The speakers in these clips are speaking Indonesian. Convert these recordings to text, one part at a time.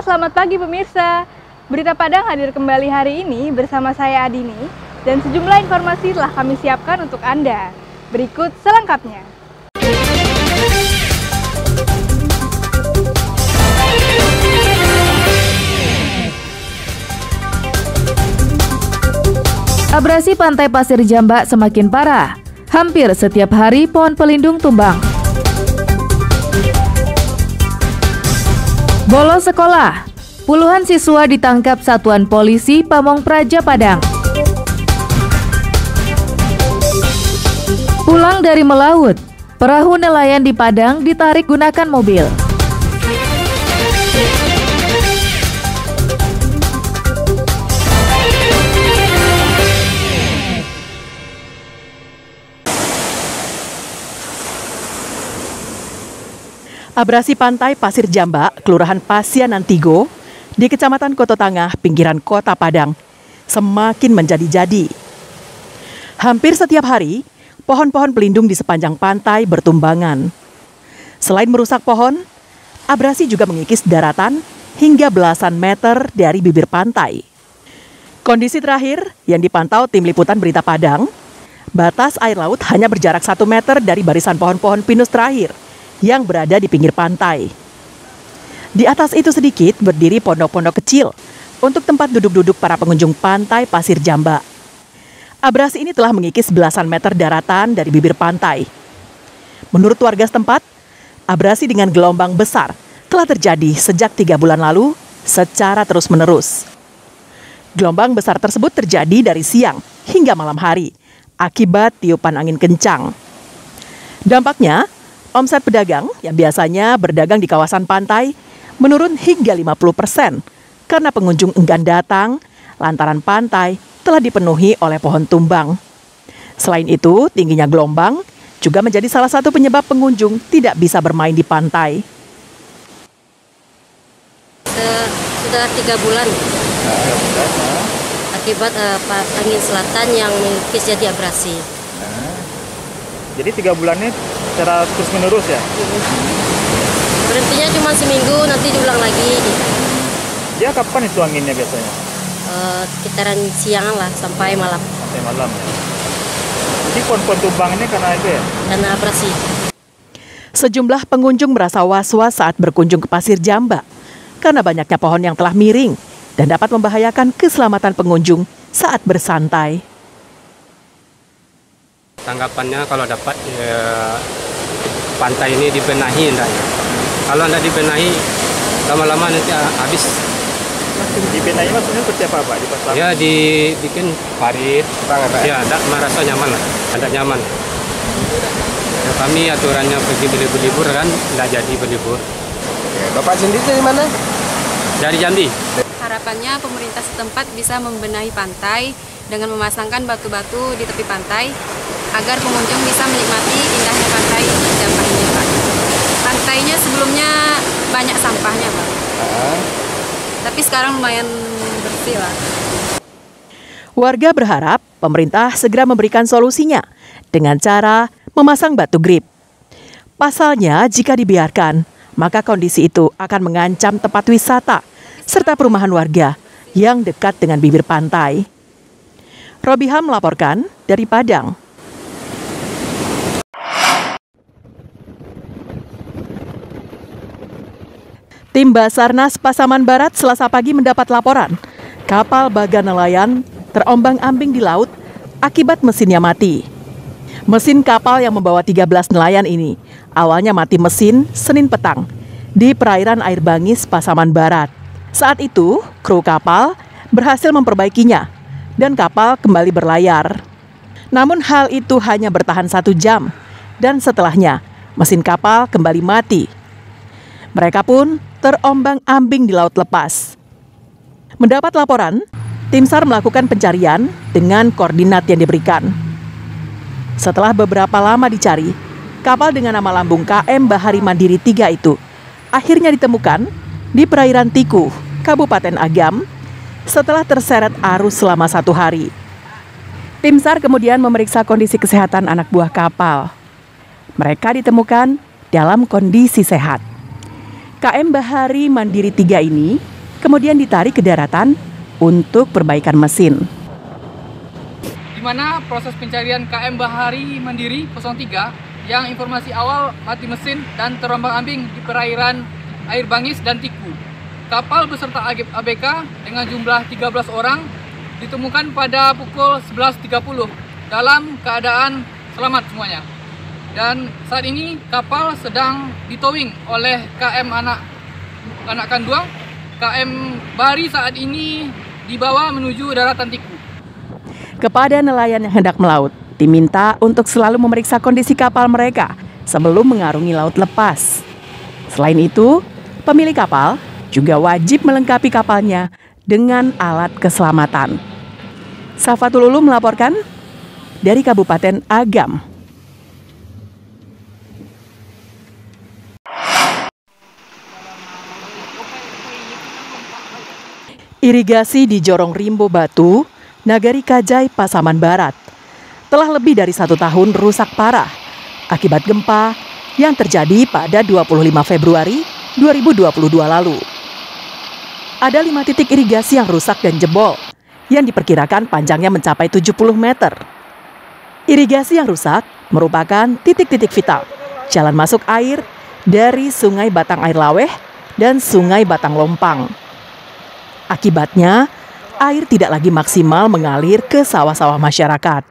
selamat pagi pemirsa. Berita Padang hadir kembali hari ini bersama saya Adini dan sejumlah informasi telah kami siapkan untuk Anda. Berikut selengkapnya. Abrasi pantai Pasir Jamba semakin parah. Hampir setiap hari pohon pelindung tumbang. Bolos sekolah. Puluhan siswa ditangkap Satuan Polisi Pamong Praja Padang. Pulang dari melaut, perahu nelayan di Padang ditarik gunakan mobil. Abrasi pantai Pasir Jamba, Kelurahan Pasianan Tigo, di Kecamatan Koto Tangah, pinggiran Kota Padang, semakin menjadi-jadi. Hampir setiap hari, pohon-pohon pelindung di sepanjang pantai bertumbangan. Selain merusak pohon, abrasi juga mengikis daratan hingga belasan meter dari bibir pantai. Kondisi terakhir yang dipantau tim liputan Berita Padang, batas air laut hanya berjarak 1 meter dari barisan pohon-pohon pinus terakhir yang berada di pinggir pantai. Di atas itu sedikit berdiri pondok-pondok kecil untuk tempat duduk-duduk para pengunjung pantai Pasir Jamba. Abrasi ini telah mengikis belasan meter daratan dari bibir pantai. Menurut warga setempat, abrasi dengan gelombang besar telah terjadi sejak 3 bulan lalu secara terus-menerus. Gelombang besar tersebut terjadi dari siang hingga malam hari akibat tiupan angin kencang. Dampaknya, omset pedagang yang biasanya berdagang di kawasan pantai menurun hingga 50% karena pengunjung enggan datang lantaran pantai telah dipenuhi oleh pohon tumbang. Selain itu, tingginya gelombang juga menjadi salah satu penyebab pengunjung tidak bisa bermain di pantai. Sudah 3 bulan akibat angin selatan yang mengikis jadi abrasi. Jadi 3 bulan ini secara terus menerus ya? Berhentinya cuma seminggu, nanti diulang lagi. Ya kapan itu anginnya biasanya? Sekitaran siang lah sampai malam. Sampai malam ya. Jadi pohon-pohon tumbang ini karena itu ya? Karena abrasi. Sejumlah pengunjung merasa was-was saat berkunjung ke Pasir Jamba karena banyaknya pohon yang telah miring dan dapat membahayakan keselamatan pengunjung saat bersantai. Tanggapannya kalau dapat pantai ini dibenahi enggaknya. Kalau tidak dibenahi, lama-lama nanti habis. Dibenahi maksudnya seperti apa Pak? Dipasang? Ya dibikin parit. Ya tidak merasa nyaman lah. Tidak nyaman. Ya, kami aturannya pergi berlibur kan, tidak jadi berlibur. Bapak sendiri dari mana? Dari Jambi. Harapannya pemerintah setempat bisa membenahi pantai dengan memasangkan batu-batu di tepi pantai agar pengunjung bisa menikmati indahnya pantai Jamba ini, Pak. Pantainya sebelumnya banyak sampahnya, Pak. Tapi sekarang lumayan bersih lah. Warga berharap pemerintah segera memberikan solusinya dengan cara memasang batu grip. Pasalnya, jika dibiarkan, maka kondisi itu akan mengancam tempat wisata serta perumahan warga yang dekat dengan bibir pantai. Robiham melaporkan dari Padang. Tim Basarnas Pasaman Barat Selasa pagi mendapat laporan kapal baga nelayan terombang-ambing di laut akibat mesinnya mati. Mesin kapal yang membawa 13 nelayan ini awalnya mati mesin Senin petang di perairan Air Bangis, Pasaman Barat. Saat itu, kru kapal berhasil memperbaikinya dan kapal kembali berlayar. Namun hal itu hanya bertahan 1 jam dan setelahnya mesin kapal kembali mati. Mereka pun terombang-ambing di laut lepas. Mendapat laporan, tim SAR melakukan pencarian dengan koordinat yang diberikan. Setelah beberapa lama dicari, kapal dengan nama lambung KM Bahari Mandiri 3 itu akhirnya ditemukan di perairan Tiku, Kabupaten Agam, setelah terseret arus selama 1 hari. Tim SAR kemudian memeriksa kondisi kesehatan anak buah kapal. Mereka ditemukan dalam kondisi sehat. KM Bahari Mandiri 3 ini kemudian ditarik ke daratan untuk perbaikan mesin. Di mana proses pencarian KM Bahari Mandiri 03 yang informasi awal mati mesin dan terombang-ambing di perairan Air Bangis dan Tiku. Kapal beserta ABK dengan jumlah 13 orang ditemukan pada pukul 11.30 dalam keadaan selamat semuanya. Dan saat ini kapal sedang ditowing oleh KM Anak Kanduang. KM Bahari saat ini dibawa menuju daratan Tiku. Kepada nelayan yang hendak melaut, diminta untuk selalu memeriksa kondisi kapal mereka sebelum mengarungi laut lepas. Selain itu, pemilik kapal juga wajib melengkapi kapalnya dengan alat keselamatan. Safatul Ulum melaporkan dari Kabupaten Agam. Irigasi di Jorong Rimbo Batu, Nagari Kajai, Pasaman Barat, telah lebih dari 1 tahun rusak parah akibat gempa yang terjadi pada 25 Februari 2022 lalu. Ada 5 titik irigasi yang rusak dan jebol, yang diperkirakan panjangnya mencapai 70 meter. Irigasi yang rusak merupakan titik-titik vital jalan masuk air dari Sungai Batang Air Laweh dan Sungai Batang Lompang. Akibatnya, air tidak lagi maksimal mengalir ke sawah-sawah masyarakat.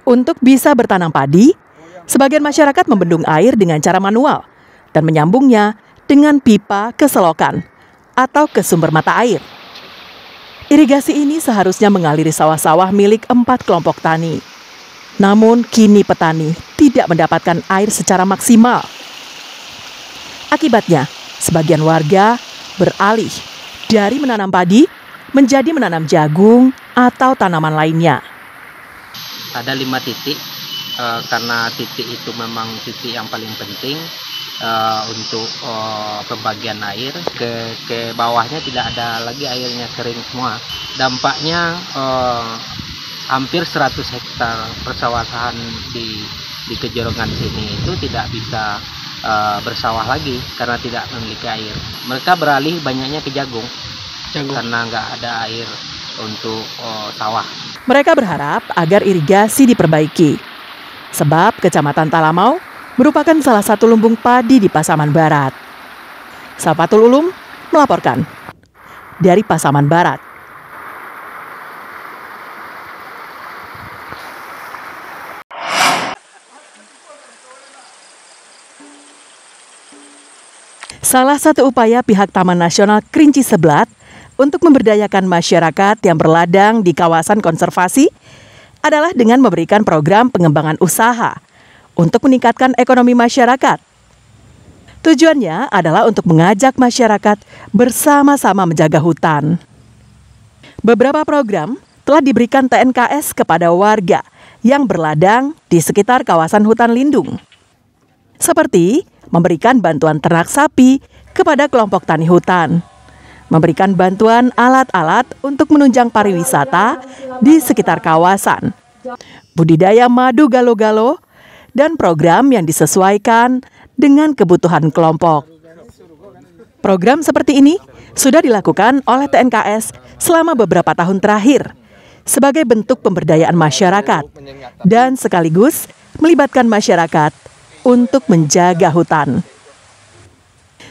Untuk bisa bertanam padi, sebagian masyarakat membendung air dengan cara manual dan menyambungnya dengan pipa ke selokan atau ke sumber mata air. Irigasi ini seharusnya mengaliri sawah-sawah milik 4 kelompok tani. Namun kini petani tidak mendapatkan air secara maksimal. Akibatnya, sebagian warga beralih dari menanam padi menjadi menanam jagung atau tanaman lainnya. Ada 5 titik, karena titik itu memang titik yang paling penting untuk pembagian air. Ke bawahnya tidak ada lagi airnya, kering semua. Dampaknya hampir 100 hektar persawahan di kejorongan sini itu tidak bisa bersawah lagi karena tidak memiliki air. Mereka beralih banyaknya ke jagung. Karena nggak ada air untuk sawah. Mereka berharap agar irigasi diperbaiki, sebab Kecamatan Talamau merupakan salah satu lumbung padi di Pasaman Barat. Safatul Ulum melaporkan dari Pasaman Barat. Salah satu upaya pihak Taman Nasional Kerinci Seblat untuk memberdayakan masyarakat yang berladang di kawasan konservasi adalah dengan memberikan program pengembangan usaha untuk meningkatkan ekonomi masyarakat. Tujuannya adalah untuk mengajak masyarakat bersama-sama menjaga hutan. Beberapa program telah diberikan TNKS kepada warga yang berladang di sekitar kawasan hutan lindung. Seperti memberikan bantuan ternak sapi kepada kelompok tani hutan, memberikan bantuan alat-alat untuk menunjang pariwisata di sekitar kawasan, budidaya madu galo-galo, dan program yang disesuaikan dengan kebutuhan kelompok. Program seperti ini sudah dilakukan oleh TNKS selama beberapa tahun terakhir sebagai bentuk pemberdayaan masyarakat dan sekaligus melibatkan masyarakat untuk menjaga hutan.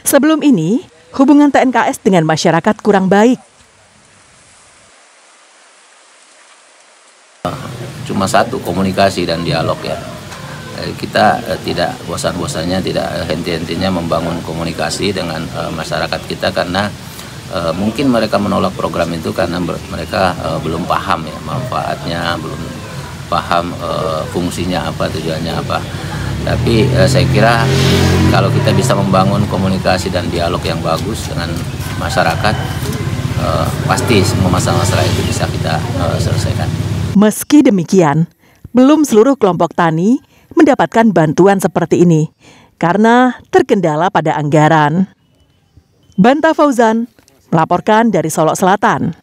Sebelum ini, hubungan TNKS dengan masyarakat kurang baik. Cuma satu, komunikasi dan dialog ya. Kita tidak bosan-bosannya, tidak henti-hentinya membangun komunikasi dengan masyarakat kita karena mungkin mereka menolak program itu karena mereka belum paham ya manfaatnya, belum paham fungsinya apa, tujuannya apa. Tapi saya kira kalau kita bisa membangun komunikasi dan dialog yang bagus dengan masyarakat, pasti semua masalah-masalah itu bisa kita selesaikan. Meski demikian, belum seluruh kelompok tani mendapatkan bantuan seperti ini karena terkendala pada anggaran. Banta Fauzan melaporkan dari Solok Selatan.